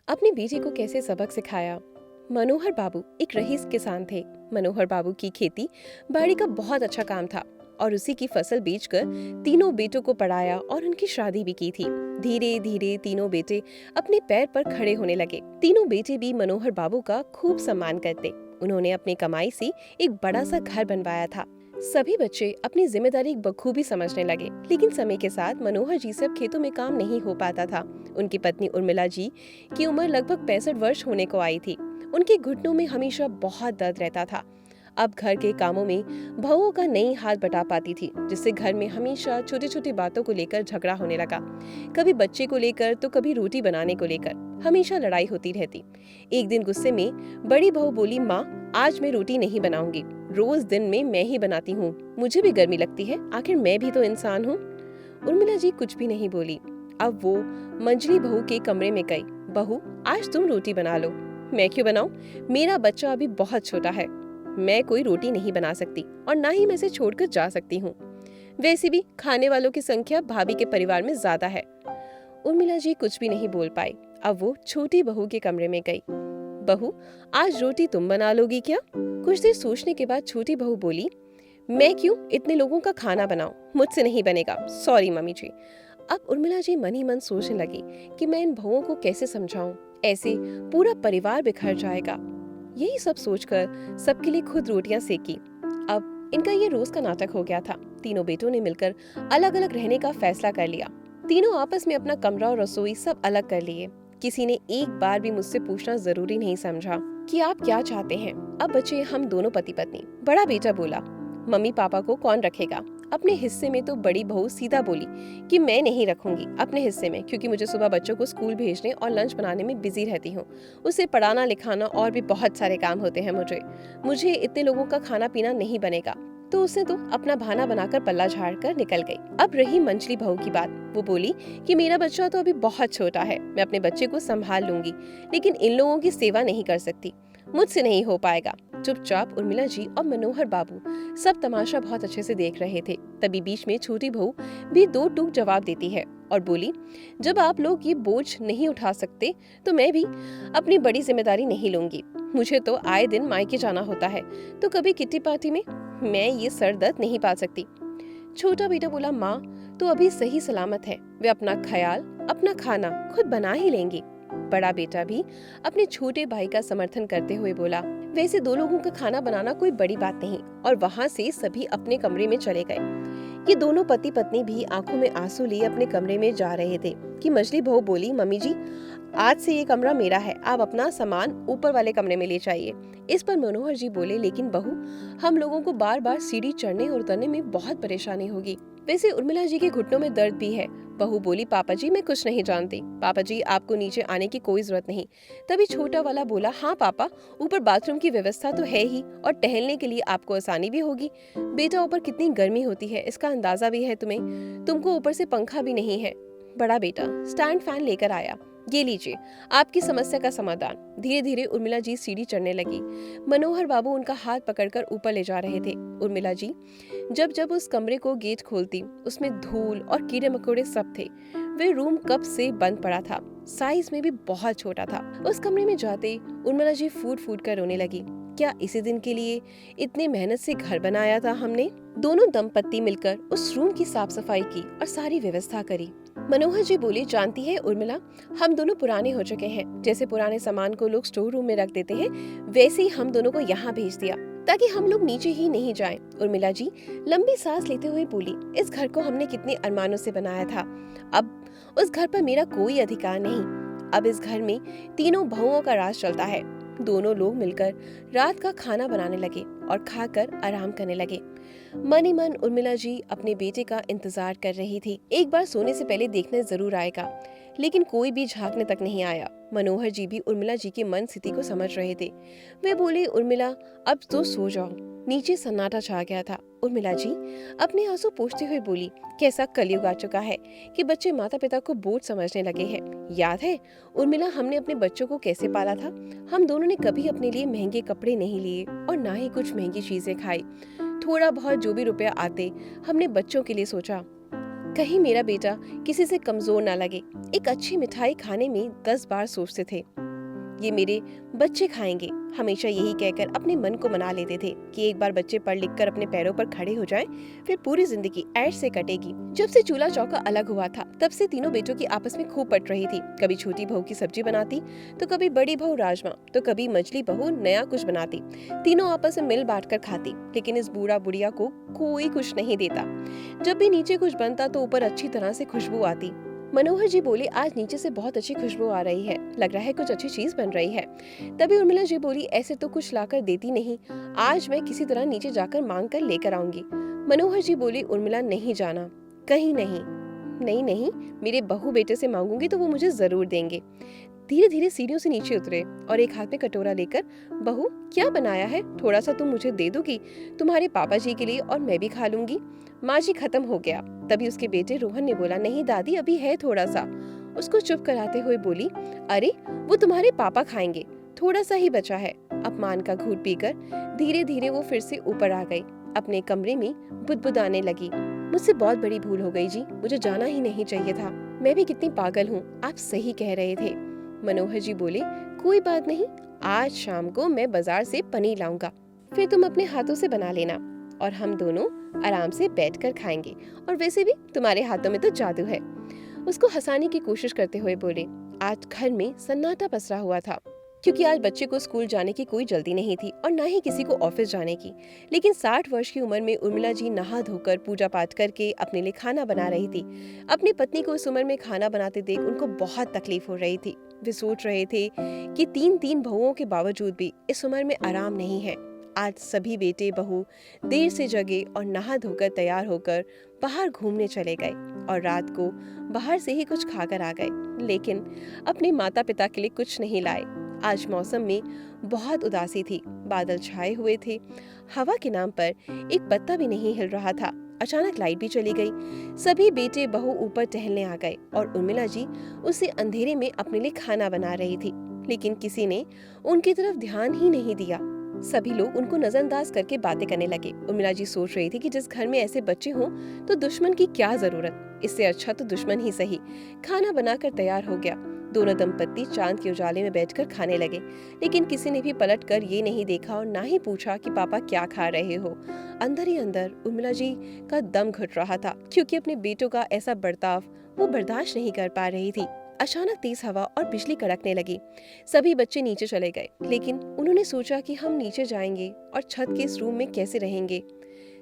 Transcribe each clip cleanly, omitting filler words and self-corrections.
अपनी बेटी को कैसे सबक सिखाया। मनोहर बाबू एक रईस किसान थे। मनोहर बाबू की खेती बाड़ी का बहुत अच्छा काम था और उसी की फसल बेचकर तीनों बेटों को पढ़ाया और उनकी शादी भी की थी। धीरे धीरे तीनों बेटे अपने पैर पर खड़े होने लगे। तीनों बेटे भी मनोहर बाबू का खूब सम्मान करते। उन्होंने अपनी कमाई से एक बड़ा सा घर बनवाया था। सभी बच्चे अपनी जिम्मेदारी बखूबी समझने लगे, लेकिन समय के साथ मनोहर जी से अब खेतों में काम नहीं हो पाता था। उनकी पत्नी उर्मिला जी की उम्र लगभग 65 वर्ष होने को आई थी। उनके घुटनों में हमेशा बहुत दर्द रहता था। अब घर के कामों में बहुओं का नहीं हाथ बटा पाती थी, जिससे घर में हमेशा छोटी छोटी बातों को लेकर झगड़ा होने लगा। कभी बच्चे को लेकर तो कभी रोटी बनाने को लेकर हमेशा लड़ाई होती रहती। एक दिन गुस्से में बड़ी बहू बोली, माँ आज मैं रोटी नहीं बनाऊंगी, रोज दिन में मैं ही बनाती हूँ, मुझे भी गर्मी लगती है, आखिर मैं भी तो इंसान हूँ। उर्मिला जी कुछ भी नहीं बोली। अब वो मंजली बहू के कमरे में गई। बहू आज तुम रोटी बना लो। मैं क्यों बनाऊं? मेरा बच्चा अभी बहुत छोटा है, मैं कोई रोटी नहीं बना सकती और ना ही मैं इसे छोड़कर जा सकती हूँ। वैसे भी खाने वालों की संख्या भाभी के परिवार में ज्यादा है। उर्मिला जी कुछ भी नहीं बोल पाई। अब वो छोटी बहू के कमरे में गई। बहू आज रोटी तुम बना लोगी क्या? कुछ देर सोचने के बाद छोटी बहू बोली, मैं क्यों इतने लोगों का खाना बनाऊं, मुझसे नहीं बनेगा, सॉरी मम्मी जी। अब उर्मिला जी मन ही मन सोचने लगी कि मैं इन बहुओं को कैसे समझाऊं, ऐसे पूरा परिवार बिखर जाएगा। यही सब सोचकर सबके लिए खुद रोटियां सेकी। अब इनका ये रोज का नाटक हो गया था। तीनों बेटों ने मिलकर अलग अलग रहने का फैसला कर लिया। तीनों आपस में अपना कमरा और रसोई सब अलग कर लिए। किसी ने एक बार भी मुझसे पूछना जरूरी नहीं समझा कि आप क्या चाहते हैं। अब बचे हम दोनों पति पत्नी। बड़ा बेटा बोला, मम्मी पापा को कौन रखेगा? अपने हिस्से में तो बड़ी बहू सीधा बोली कि मैं नहीं रखूंगी अपने हिस्से में, क्योंकि मुझे सुबह बच्चों को स्कूल भेजने और लंच बनाने में बिजी रहती हूँ। उसे पढ़ाना लिखाना और भी बहुत सारे काम होते हैं। मुझे इतने लोगों का खाना पीना नहीं बनेगा। तो उसने तो अपना बहाना बनाकर पल्ला झाड़ कर निकल गई। अब रही मंजली बहू की बात। वो बोली कि मेरा बच्चा तो अभी बहुत छोटा है, मैं अपने बच्चे को संभाल लूंगी, लेकिन इन लोगों की सेवा नहीं कर सकती, मुझसे नहीं हो पाएगा। चुपचाप उर्मिला जी और मनोहर बाबू सब तमाशा बहुत अच्छे से देख रहे थे। तभी बीच में छोटी बहू भी दो टूक जवाब देती है और बोली, जब आप लोग ये बोझ नहीं उठा सकते तो मैं भी अपनी बड़ी जिम्मेदारी नहीं लूंगी। मुझे तो आए दिन मायके जाना होता है, तो कभी किट्टी पार्टी में मैं ये सर दर्द नहीं पा सकती। छोटा बेटा बोला, माँ तो अभी सही सलामत है, वे अपना ख्याल अपना खाना खुद बना ही लेंगी। बड़ा बेटा भी अपने छोटे भाई का समर्थन करते हुए बोला, वैसे दो लोगों का खाना बनाना कोई बड़ी बात नहीं। और वहाँ से सभी अपने कमरे में चले गए। ये दोनों पति पत्नी भी आंखों में आंसू लिए अपने कमरे में जा रहे थे कि मछली बहू बोली, मम्मी जी आज से ये कमरा मेरा है, आप अपना सामान ऊपर वाले कमरे में ले जाइए। इस पर मनोहर जी बोले, लेकिन बहू हम लोगों को बार बार सीढ़ी चढ़ने और उतरने में बहुत परेशानी होगी। वैसे उर्मिला जी के घुटनों में दर्द भी है। बहू बोली, पापा जी मैं कुछ नहीं जानती, पापा जी आपको नीचे आने की कोई जरूरत नहीं। तभी छोटा वाला बोला, हाँ पापा ऊपर बाथरूम की व्यवस्था तो है ही और टहलने के लिए आपको आसानी भी होगी। बेटा ऊपर कितनी गर्मी होती है इसका अंदाजा भी है तुम्हें, तुमको ऊपर से पंखा भी नहीं है। बड़ा बेटा स्टैंड फैन लेकर आया, ये लीजिए आपकी समस्या का समाधान। धीरे धीरे उर्मिला जी सीढ़ी चढ़ने लगी। मनोहर बाबू उनका हाथ पकड़कर ऊपर ले जा रहे थे। उर्मिला जी जब जब उस कमरे को गेट खोलती उसमें धूल और कीड़े मकोड़े सब थे। वे रूम कब से बंद पड़ा था, साइज में भी बहुत छोटा था। उस कमरे में जाते उर्मिला जी फूट फूट कर रोने लगी। क्या इसी दिन के लिए इतनी मेहनत से घर बनाया था हमने? दोनों दंपत्ति मिलकर उस रूम की साफ सफाई की और सारी व्यवस्था करी। मनोहर जी बोले, जानती है उर्मिला हम दोनों पुराने हो चुके हैं। जैसे पुराने सामान को लोग स्टोर रूम में रख देते हैं, वैसे ही हम दोनों को यहाँ भेज दिया ताकि हम लोग नीचे ही नहीं जाएं। उर्मिला जी लंबी सांस लेते हुए बोली, इस घर को हमने कितने अरमानों से बनाया था, अब उस घर पर मेरा कोई अधिकार नहीं। अब इस घर में तीनों बहुओं का राज चलता है। दोनों लोग मिलकर रात का खाना बनाने लगे और खाकर आराम करने लगे। मन ही मन उर्मिला जी अपने बेटे का इंतजार कर रही थी। एक बार सोने से पहले देखने जरूर आएगा, लेकिन कोई भी झांकने तक नहीं आया। मनोहर जी भी उर्मिला जी की मन स्थिति को समझ रहे थे। वे बोले, उर्मिला अब तो सो जाओ। नीचे सन्नाटा छा गया था। उर्मिला जी अपने आंसू पोंछते हुए बोली, कैसा कलयुग आ चुका है कि बच्चे माता पिता को बोझ समझने लगे हैं। याद है उर्मिला हमने अपने बच्चों को कैसे पाला था? हम दोनों ने कभी अपने लिए महंगे कपड़े नहीं लिए और ना ही कुछ महंगी चीजें खाई। थोड़ा बहुत जो भी रुपया आते हमने बच्चों के लिए सोचा। कहीं मेरा बेटा किसी से कमजोर ना लगे। एक अच्छी मिठाई खाने में 10 बार सोचते थे, ये मेरे बच्चे खाएंगे। हमेशा यही कहकर अपने मन को मना लेते थे कि एक बार बच्चे पढ़ लिख कर अपने पैरों पर खड़े हो जाएं, फिर पूरी जिंदगी ऐश से कटेगी। जब से चूल्हा चौका अलग हुआ था, तब से तीनों बेटों की आपस में खूब पट रही थी। कभी छोटी बहू की सब्जी बनाती, तो कभी बड़ी बहू राजमा, तो कभी मझली बहू नया कुछ बनाती। तीनों आपस में मिल बांट कर खाती, लेकिन इस बूढ़ा बुढ़िया को कोई कुछ नहीं देता। जब भी नीचे कुछ बनता तो ऊपर अच्छी तरह से खुशबू आती। मनोहर जी बोले, आज नीचे से बहुत अच्छी खुशबू आ रही है, लग रहा है कुछ अच्छी चीज बन रही है। तभी उर्मिला जी बोली, ऐसे तो कुछ लाकर देती नहीं, आज मैं किसी तरह नीचे जाकर मांग कर लेकर आऊंगी। मनोहर जी बोली, उर्मिला नहीं जाना, कहीं नहीं। नहीं नहीं, मेरे बहू बेटे से मांगूंगी तो वो मुझे जरूर देंगे। धीरे धीरे सीढ़ियों से नीचे उतरे और एक हाथ में कटोरा लेकर, बहू क्या बनाया है, थोड़ा सा तुम मुझे दे दोगी, तुम्हारे पापा जी के लिए, और मैं भी खा लूंगी। माँ जी खत्म हो गया। तभी उसके बेटे रोहन ने बोला, नहीं दादी, अभी है थोड़ा सा। उसको चुप कराते हुए बोली, अरे वो तुम्हारे पापा खाएंगे, थोड़ा सा ही बचा है। अपमान का घूंट पीकर धीरे धीरे वो फिर से ऊपर आ गई। अपने कमरे में बुदबुदाने लगी, मुझसे बहुत बड़ी भूल हो गई जी, मुझे जाना ही नहीं चाहिए था। मैं भी कितनी पागल हूँ, आप सही कह रहे थे। मनोहर जी बोले, कोई बात नहीं, आज शाम को मैं बाजार से पनीर लाऊंगा, फिर तुम अपने हाथों से बना लेना और हम दोनों आराम से बैठकर खाएंगे। और वैसे भी तुम्हारे हाथों में तो जादू है। उसको हंसाने की कोशिश करते हुए बोले। आज घर में सन्नाटा पसरा हुआ था, क्योंकि आज बच्चे को स्कूल जाने की कोई जल्दी नहीं थी और ना ही किसी को ऑफिस जाने की। लेकिन 60 वर्ष की उम्र में उर्मिला जी नहा धोकर पूजा पाठ करके अपने लिए खाना बना रही थी। अपनी पत्नी को इस उम्र में खाना बनाते देख उनको बहुत तकलीफ हो रही थी। वे सोच रहे थे कि तीन बहुओं के बावजूद भी इस उम्र में आराम नहीं है। आज सभी बेटे बहू देर से जगे और नहा धोकर तैयार होकर बाहर घूमने चले गए और रात को बाहर से ही कुछ खाकर आ गए, लेकिन अपने माता पिता के लिए कुछ नहीं लाए। आज मौसम में बहुत उदासी थी, बादल छाए हुए थे, हवा के नाम पर एक पत्ता भी नहीं हिल रहा था। अचानक लाइट भी चली गई। सभी बेटे बहू ऊपर टहलने आ गए और उर्मिला जी उसे अंधेरे में अपने लिए खाना बना रही थी, लेकिन किसी ने उनकी तरफ ध्यान ही नहीं दिया। सभी लोग उनको नजरअंदाज करके बातें करने लगे। उर्मिला जी सोच रही थी कि जिस घर में ऐसे बच्चे हों तो दुश्मन की क्या जरूरत, इससे अच्छा तो दुश्मन ही सही। खाना बनाकर तैयार हो गया। दोनों दंपत्ति चांद के उजाले में बैठकर खाने लगे, लेकिन किसी ने भी पलटकर ये नहीं देखा और ना ही पूछा कि पापा क्या खा रहे हो। अंदर ही अंदर उर्मिला जी का दम घुट रहा था, क्योंकि अपने बेटों का ऐसा बर्ताव वो बर्दाश्त नहीं कर पा रही थी। अचानक तेज हवा और बिजली कड़कने लगी। सभी बच्चे नीचे चले गए, लेकिन उन्होंने सोचा कि हम नीचे जाएंगे और छत के इस रूम में कैसे रहेंगे।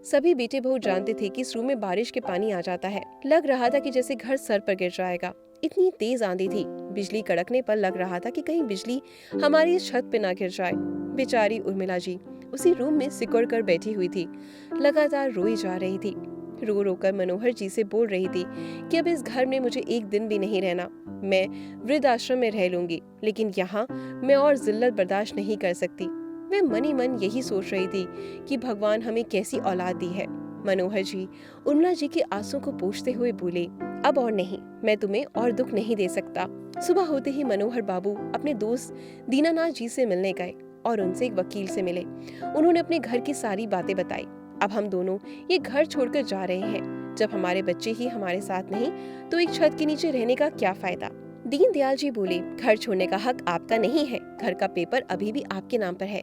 सभी बेटे बहू जानते थे कि इस रूम में बारिश के पानी आ जाता है। लग रहा था कि जैसे घर सर पर गिर जाएगा। इतनी तेज आंधी थी, बिजली कड़कने पर लग रहा था कि कहीं बिजली हमारी इस छत पे ना गिर जाए। बेचारी उर्मिला जी उसी रूम में सिकुड़ कर बैठी हुई थी, लगातार रोई जा रही थी। रो रो कर मनोहर जी से बोल रही थी कि अब इस घर में मुझे एक दिन भी नहीं रहना, मैं वृद्ध आश्रम में रह लूंगी, लेकिन यहाँ मैं और जिल्लत बर्दाश्त नहीं कर सकती। वे मनी मन यही सोच रही थी कि भगवान हमें कैसी औलाद दी है। मनोहर जी उर्मिला जी के आंसू को पोंछते हुए बोले, अब और नहीं, मैं तुम्हें और दुख नहीं दे सकता। सुबह होते ही मनोहर बाबू अपने दोस्त दीनानाथ जी से मिलने गए और उनसे एक वकील से मिले। उन्होंने अपने घर की सारी बातें बताई। अब हम दोनों ये घर छोड़कर जा रहे हैं। जब हमारे बच्चे ही हमारे साथ नहीं तो एक छत के नीचे रहने का क्या फायदा। दीनदयाल जी बोले, घर छोड़ने का हक आपका नहीं है, घर का पेपर अभी भी आपके नाम पर है।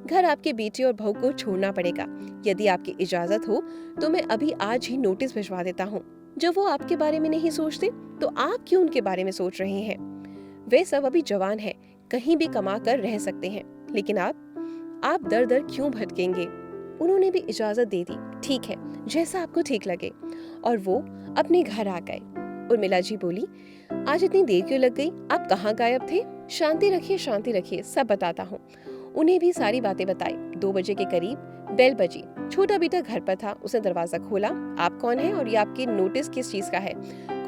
घर आपके बेटे और बहू को छोड़ना पड़ेगा। यदि आपकी इजाजत हो तो मैं अभी आज ही नोटिस भिजवा देता हूँ। जब वो आपके बारे में नहीं सोचते तो आप क्यों उनके बारे में सोच रहे हैं। वे सब अभी जवान हैं, कहीं भी कमा कर रह सकते हैं, लेकिन आप दर दर क्यों भटकेंगे। उन्होंने भी इजाजत दे दी। ठीक है, जैसा आपको ठीक लगे। और वो अपने घर आ गए। उर्मिला जी बोली, आज इतनी देर क्यों लग गई, आप कहाँ गायब थे। शांति रखिए, सब बताता हूँ। उन्हें भी सारी बातें बताई। 2 बजे के करीब बेल बजी। छोटा बेटा घर पर था, उसने दरवाजा खोला। आप कौन है और ये आपकी नोटिस किस चीज का है।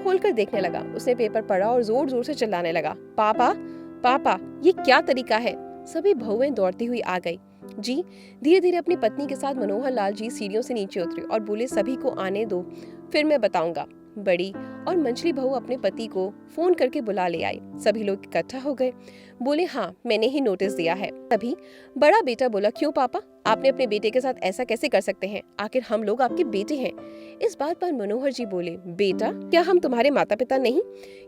खोलकर देखने लगा। उसने पेपर पढ़ा और जोर जोर से चिल्लाने लगा, पापा पापा, ये क्या तरीका है। सभी बहुएं दौड़ती हुई आ गई। जी धीरे धीरे अपनी पत्नी के साथ मनोहर लाल जी सीढ़ियों से नीचे उतरे और बोले, सभी को आने दो, फिर मैं बताऊंगा। बड़ी और मंझली बहू अपने पति को फोन करके बुला ले आई। सभी लोग इकट्ठा हो गए। बोले, हाँ मैंने ही नोटिस दिया है। तभी बड़ा बेटा बोला, क्यों पापा, आपने अपने बेटे के साथ ऐसा कैसे कर सकते हैं? आखिर हम लोग आपके बेटे हैं। इस बात पर मनोहर जी बोले, बेटा, क्या हम तुम्हारे माता पिता नहीं?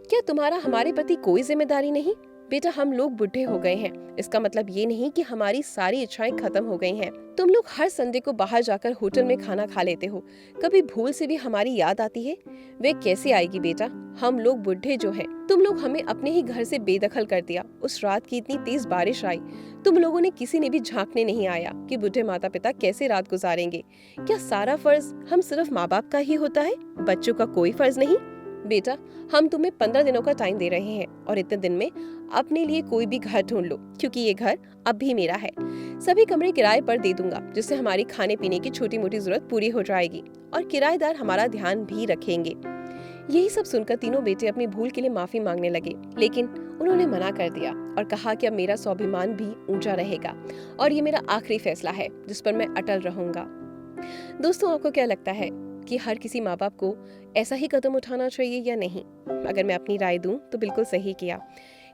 क्या तुम्हारा हमारे प्रति कोई जिम्मेदारी नहीं? बेटा, हम लोग बुढ़े हो गए हैं, इसका मतलब ये नहीं कि हमारी सारी इच्छाएं खत्म हो गई हैं। तुम लोग हर संडे को बाहर जाकर होटल में खाना खा लेते हो, कभी भूल से भी हमारी याद आती है? वे कैसे आएगी बेटा? हम लोग बुढ़े जो हैं, तुम लोग हमें अपने ही घर से बेदखल कर दिया। उस रात की इतनी तेज बारिश आई, तुम लोगों ने किसी ने भी झांकने नहीं आया कि बुढ़े माता पिता कैसे रात गुजारेंगे। क्या सारा फर्ज हम सिर्फ माँ बाप का ही होता है, बच्चों का कोई फर्ज नहीं? बेटा, हम तुम्हें 15 दिनों का टाइम दे रहे हैं और इतने दिन में अपने लिए कोई भी घर ढूंढ लो, क्योंकि ये घर अब भी मेरा है। सभी कमरे किराए पर दे दूंगा, जिससे हमारी खाने पीने की छोटी मोटी जरूरत पूरी हो जाएगी और किराएदार हमारा ध्यान भी रखेंगे। यही सब सुनकर तीनों बेटे अपनी भूल के लिए माफी मांगने लगे, लेकिन उन्होंने मना कर दिया और कहा कि अब मेरा स्वाभिमान भी ऊंचा रहेगा और ये मेरा आखिरी फैसला है जिस पर मैं अटल रहूंगा। दोस्तों, आपको क्या लगता है कि हर किसी माँ बाप को ऐसा ही कदम उठाना चाहिए या नहीं? अगर मैं अपनी राय दूं तो बिल्कुल सही किया,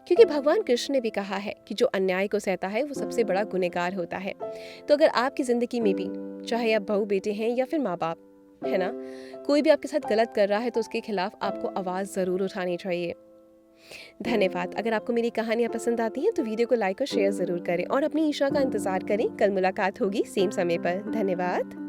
क्योंकि भगवान कृष्ण ने भी कहा है कि जो अन्याय को सहता है वो सबसे बड़ा गुनहगार होता है। तो अगर आपकी जिंदगी में भी, चाहे आप बहू बेटे हैं या फिर माँ बाप, है ना, कोई भी आपके साथ गलत कर रहा है तो उसके खिलाफ आपको आवाज जरूर उठानी चाहिए। धन्यवाद। अगर आपको मेरी कहानियां पसंद आती हैं तो वीडियो को लाइक और शेयर जरूर करें और अपनी ईशा का इंतजार करें। कल मुलाकात होगी सेम समय पर। धन्यवाद।